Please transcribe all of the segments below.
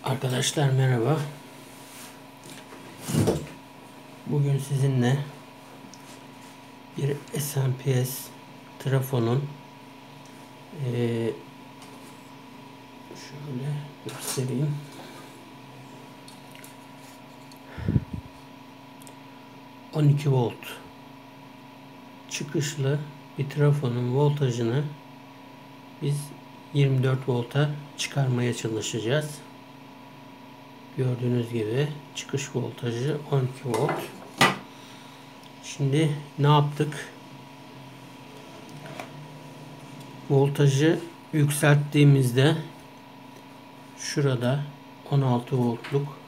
Arkadaşlar merhaba. Bugün sizinle bir SMPS trafonun şöyle göstereyim. 12 volt çıkışlı bir trafonun voltajını biz 24 volta çıkarmaya çalışacağız. Gördüğünüz gibi çıkış voltajı 12 volt. Şimdi ne yaptık? Voltajı yükselttiğimizde şurada 16 voltluk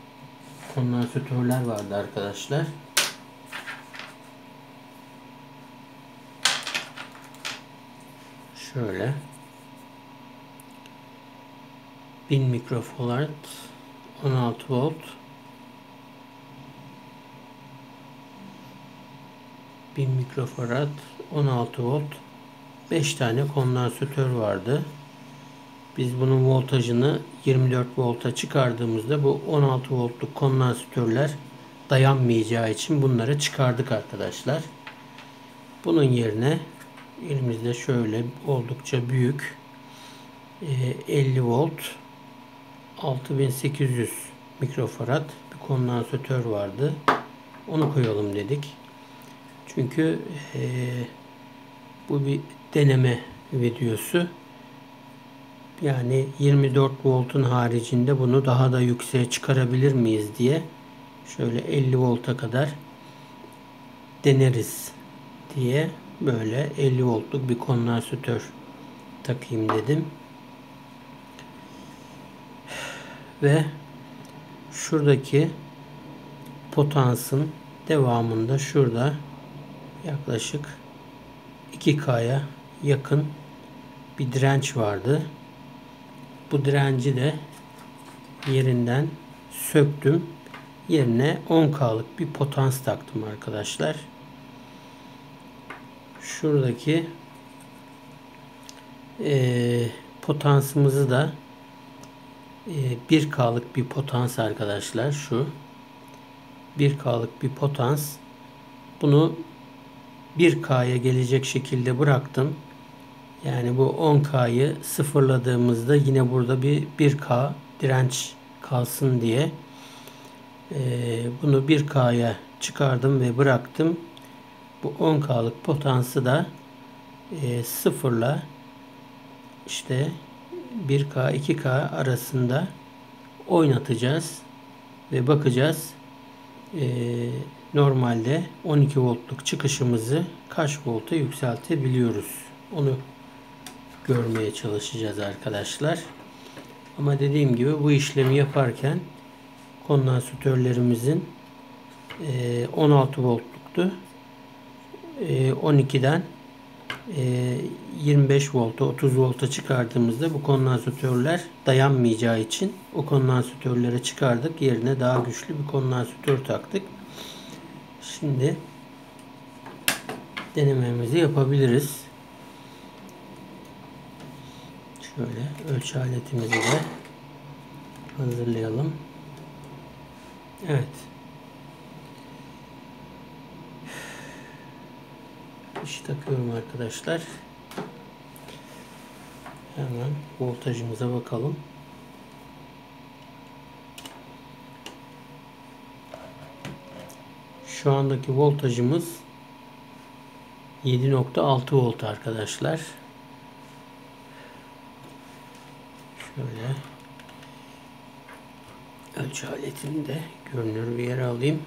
kondansatörler vardı arkadaşlar. Şöyle 1000 mikrofarad 16 volt, 1000 mikrofarad 16 volt 5 tane kondansatör vardı. Biz bunun voltajını 24 volta çıkardığımızda bu 16 voltluk kondansatörler dayanmayacağı için bunları çıkardık arkadaşlar. Bunun yerine elimizde şöyle oldukça büyük 50 volt 6800 mikrofarad bir kondansatör vardı. Onu koyalım dedik. Çünkü bu bir deneme videosu. Yani 24 voltun haricinde bunu daha da yükseğe çıkarabilir miyiz diye şöyle 50 volta kadar deneriz diye böyle 50 voltluk bir kondansatör takayım dedim. Ve şuradaki potansın devamında şurada yaklaşık 2K'ya yakın bir direnç vardı. Bu direnci de yerinden söktüm. Yerine 10K'lık bir potans taktım arkadaşlar. Şuradaki potansımızı da 1K'lık bir potans arkadaşlar. Şu 1K'lık bir potans. Bunu 1K'ya gelecek şekilde bıraktım. Yani bu 10K'yı sıfırladığımızda yine burada bir 1K direnç kalsın diye bunu 1K'ya çıkardım ve bıraktım. Bu 10K'lık potansı da sıfırla işte 1K 2K arasında oynatacağız ve bakacağız normalde 12 voltluk çıkışımızı kaç volta yükseltebiliyoruz. Onu görmeye çalışacağız arkadaşlar. Ama dediğim gibi bu işlemi yaparken kondansatörlerimizin 16 voltluktu. 12'den 25 volta 30 volta çıkardığımızda bu kondansatörler dayanmayacağı için o kondansatörleri çıkardık. Yerine daha güçlü bir kondansatör taktık. Şimdi denememizi yapabiliriz. Şöyle ölçü aletimizi de hazırlayalım. Evet. Fişi takıyorum arkadaşlar. Hemen voltajımıza bakalım. Şu andaki voltajımız 7.6 volt arkadaşlar. Şöyle ölçü aletini de görünür bir yere alayım.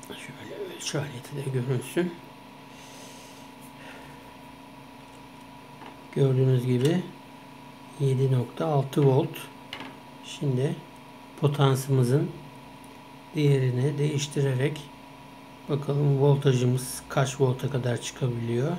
Şöyle ölçü aleti de görünsün. Gördüğünüz gibi 7.6 volt. Şimdi potansımızın değerini değiştirerek bakalım voltajımız kaç volta kadar çıkabiliyor.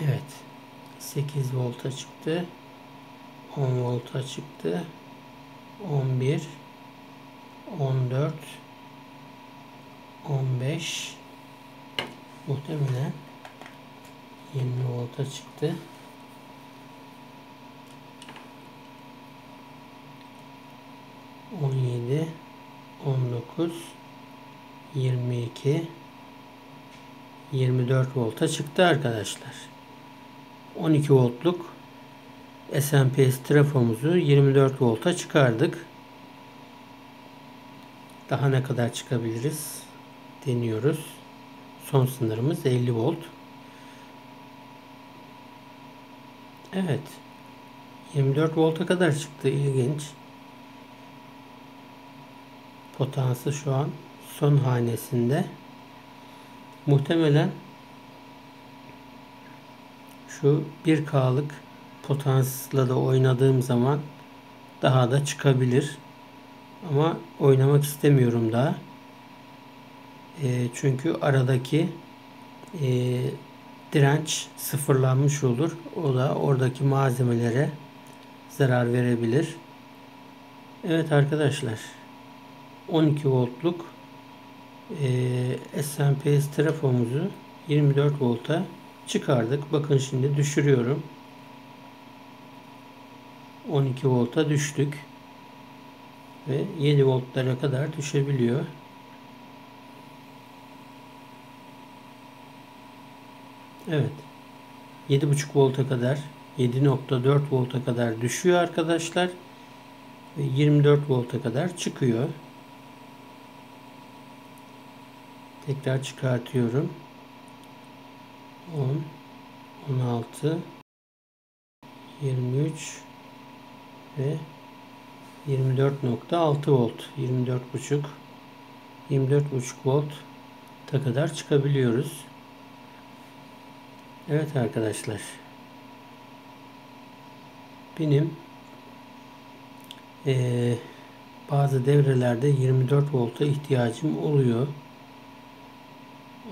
Evet. 8 volta çıktı. 10 volta çıktı. 11, 14, 15, muhtemelen 20 volta çıktı. 17, 19, 22, 24 volta çıktı arkadaşlar. 12 voltluk SMPS trafomuzu 24 volta çıkardık. Daha ne kadar çıkabiliriz? Deniyoruz. Son sınırımız 50 volt. Evet. 24 volta kadar çıktı. İlginç. Potansı şu an son hanesinde. Muhtemelen şu 1K'lık potansla da oynadığım zaman daha da çıkabilir. Ama oynamak istemiyorum daha. Çünkü aradaki direnç sıfırlanmış olur. O da oradaki malzemelere zarar verebilir. Evet arkadaşlar. 12 voltluk SMPS trafomuzu 24 volta çıkardık. Bakın şimdi düşürüyorum. 12 volta düştük. Ve 7 voltlara kadar düşebiliyor. Evet. 7,5 volta kadar 7,4 volta kadar düşüyor arkadaşlar. Ve 24 volta kadar çıkıyor. Tekrar çıkartıyorum. 10, 16, 23 ve 24,6 volt. 24,5 volta kadar çıkabiliyoruz. Evet arkadaşlar. Benim bazı devrelerde 24 volta ihtiyacım oluyor.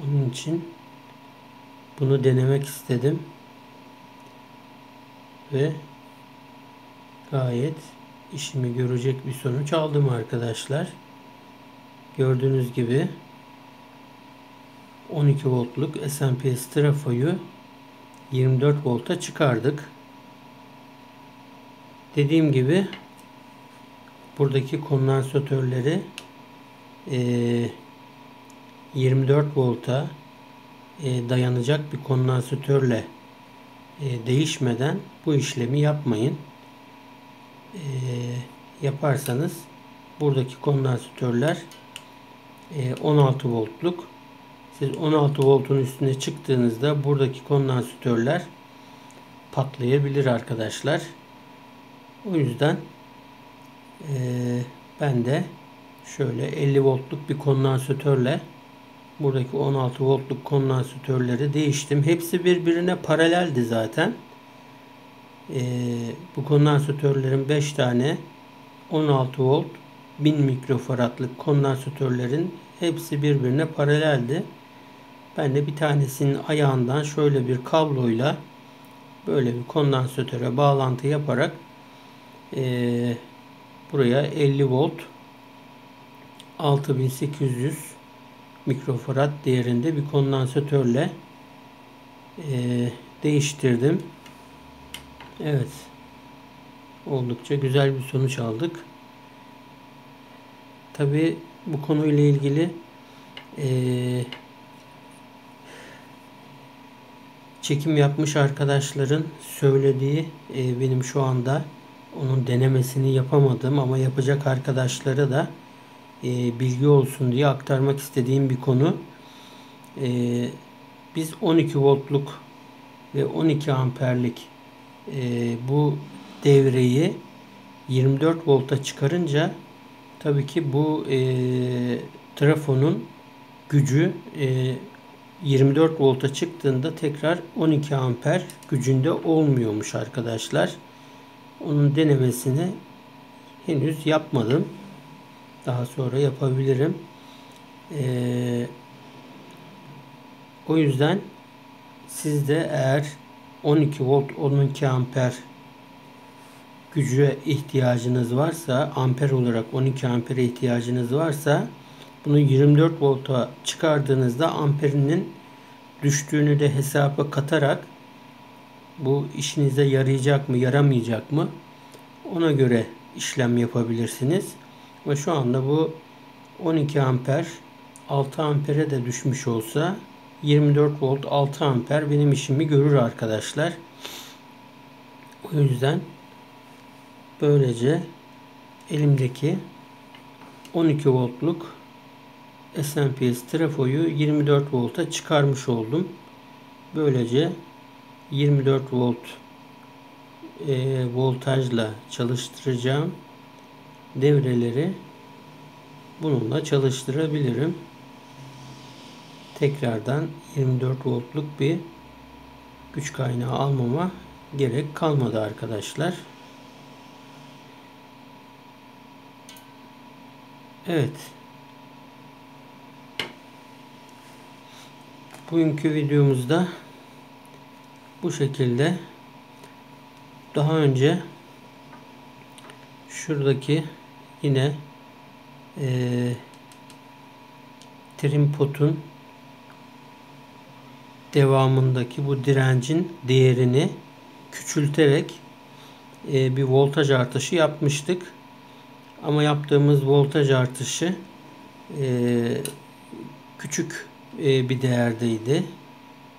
Onun için bunu denemek istedim. Ve gayet işimi görecek bir sonuç aldım arkadaşlar. Gördüğünüz gibi 12 voltluk SMPS trafoyu 24 volta çıkardık. Dediğim gibi buradaki kondansatörleri 24 volta dayanacak bir kondansatörle değişmeden bu işlemi yapmayın. Yaparsanız buradaki kondansatörler 16 voltluk. Siz 16 voltun üstüne çıktığınızda buradaki kondansatörler patlayabilir arkadaşlar. O yüzden ben de şöyle 50 voltluk bir kondansatörle buradaki 16 voltluk kondansatörleri değiştim. Hepsi birbirine paraleldi zaten. Bu kondansatörlerin 5 tane 16 volt 1000 mikrofaradlık kondansatörlerin hepsi birbirine paraleldi. Ben de bir tanesinin ayağından şöyle bir kabloyla böyle bir kondansatöre bağlantı yaparak buraya 50 volt 6800 mikrofarad değerinde bir kondansatörle değiştirdim. Evet. Oldukça güzel bir sonuç aldık. Tabi bu konuyla ilgili çekim yapmış arkadaşların söylediği benim şu anda onun denemesini yapamadım ama yapacak arkadaşlara da bilgi olsun diye aktarmak istediğim bir konu. Biz 12 voltluk ve 12 amperlik bu devreyi 24 volta çıkarınca tabii ki bu trafonun gücü 24 volta çıktığında tekrar 12 amper gücünde olmuyormuş arkadaşlar. Onun denemesini henüz yapmadım. Daha sonra yapabilirim. O yüzden siz de eğer 12 volt 12 amper güce ihtiyacınız varsa, amper olarak 12 ampere ihtiyacınız varsa, bunu 24 volta çıkardığınızda amperinin düştüğünü de hesaba katarak bu işinize yarayacak mı, yaramayacak mı, ona göre işlem yapabilirsiniz. Ve şu anda bu 12 amper 6 ampere de düşmüş olsa 24 volt 6 amper benim işimi görür arkadaşlar. O yüzden böylece elimdeki 12 voltluk SMPS trafoyu 24 volta çıkarmış oldum. Böylece 24 volt voltajla çalıştıracağım devreleri bununla çalıştırabilirim. Tekrardan 24 voltluk bir güç kaynağı almama gerek kalmadı arkadaşlar. Evet. Bugünkü videomuzda bu şekilde. Daha önce şuradaki yine trim potun devamındaki bu direncin değerini küçülterek bir voltaj artışı yapmıştık. Ama yaptığımız voltaj artışı küçük bir değerdeydi.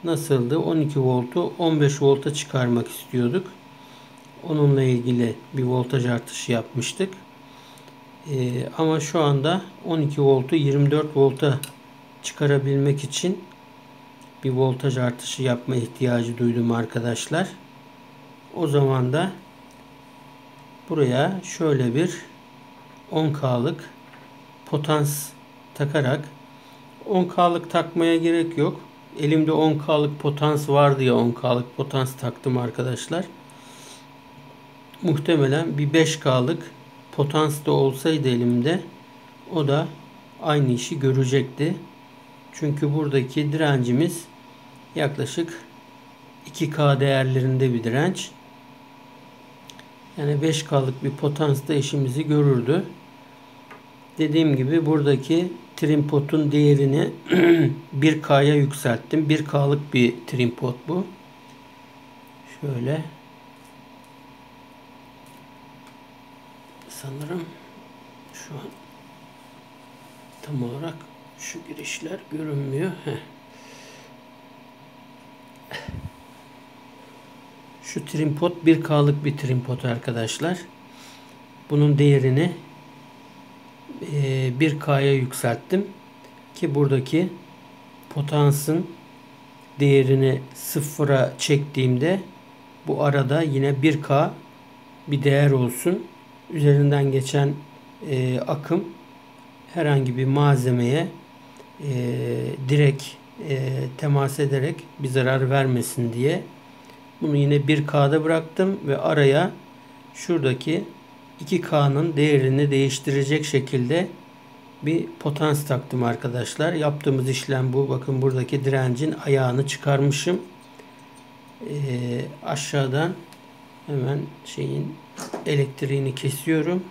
Nasıldı? 12 voltu 15 volta çıkarmak istiyorduk. Onunla ilgili bir voltaj artışı yapmıştık. Ama şu anda 12 voltu 24 volta çıkarabilmek için bir voltaj artışı yapma ihtiyacı duydum arkadaşlar. O zaman da buraya şöyle bir 10K'lık potans takarak, 10K'lık takmaya gerek yok. Elimde 10K'lık potans vardı ya, 10K'lık potans taktım arkadaşlar. Muhtemelen bir 5K'lık potans da olsaydı elimde, o da aynı işi görecekti. Çünkü buradaki direncimiz yaklaşık 2K değerlerinde bir direnç. Yani 5K'lık bir potans da işimizi görürdü. Dediğim gibi buradaki trim potun değerini 1K'ya yükselttim. 1K'lık bir trim pot bu. Şöyle. Sanırım şu an tam olarak şu girişler görünmüyor. Şu trim pot 1K'lık bir trim pot arkadaşlar. Bunun değerini 1K'ya yükselttim ki buradaki potansın değerini sıfıra çektiğimde bu arada yine 1K bir değer olsun. Üzerinden geçen akım herhangi bir malzemeye direkt temas ederek bir zarar vermesin diye bunu yine 1K'da bıraktım ve araya şuradaki 2K'nın değerini değiştirecek şekilde bir potans taktım arkadaşlar. Yaptığımız işlem bu. Bakın buradaki direncin ayağını çıkarmışım. Aşağıdan hemen şeyin elektriğini kesiyorum.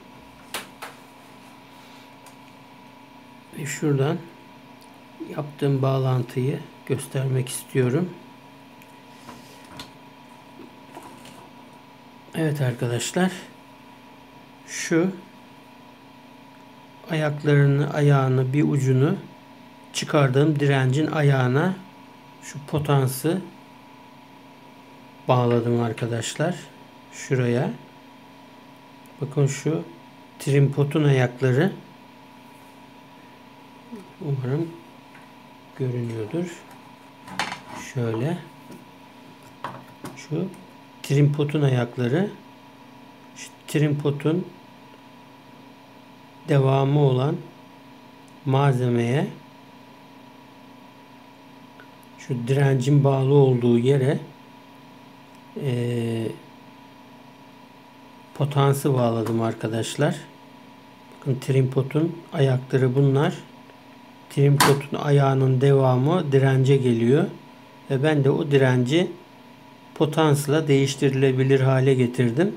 Ve şuradan yaptığım bağlantıyı göstermek istiyorum. Evet arkadaşlar. Şu ayağını bir ucunu çıkardığım direncin ayağına şu potansı bağladım arkadaşlar. Şuraya. Bakın şu trim potun ayakları. Umarım görünüyordur. Şöyle. Şu trim potun ayakları. Şu trim potun devamı olan malzemeye, şu direncin bağlı olduğu yere potansı bağladım arkadaşlar. Bakın trim potun ayakları bunlar. Trim potun ayağının devamı dirence geliyor. Ve ben de o direnci potansla değiştirilebilir hale getirdim.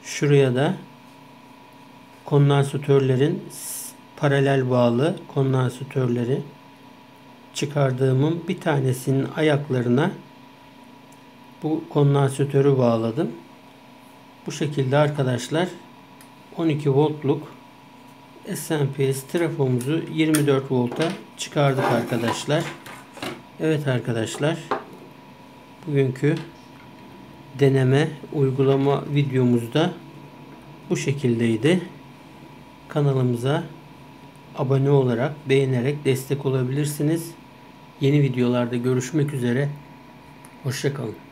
Şuraya da kondansatörlerin paralel bağlı kondansatörleri çıkardığımın bir tanesinin ayaklarına bu kondansatörü bağladım. Bu şekilde arkadaşlar 12 voltluk SMPS trafomuzu 24 volta çıkardık arkadaşlar. Evet arkadaşlar, bugünkü deneme uygulama videomuzda bu şekildeydi. Kanalımıza abone olarak, beğenerek destek olabilirsiniz. Yeni videolarda görüşmek üzere. Hoşça kalın.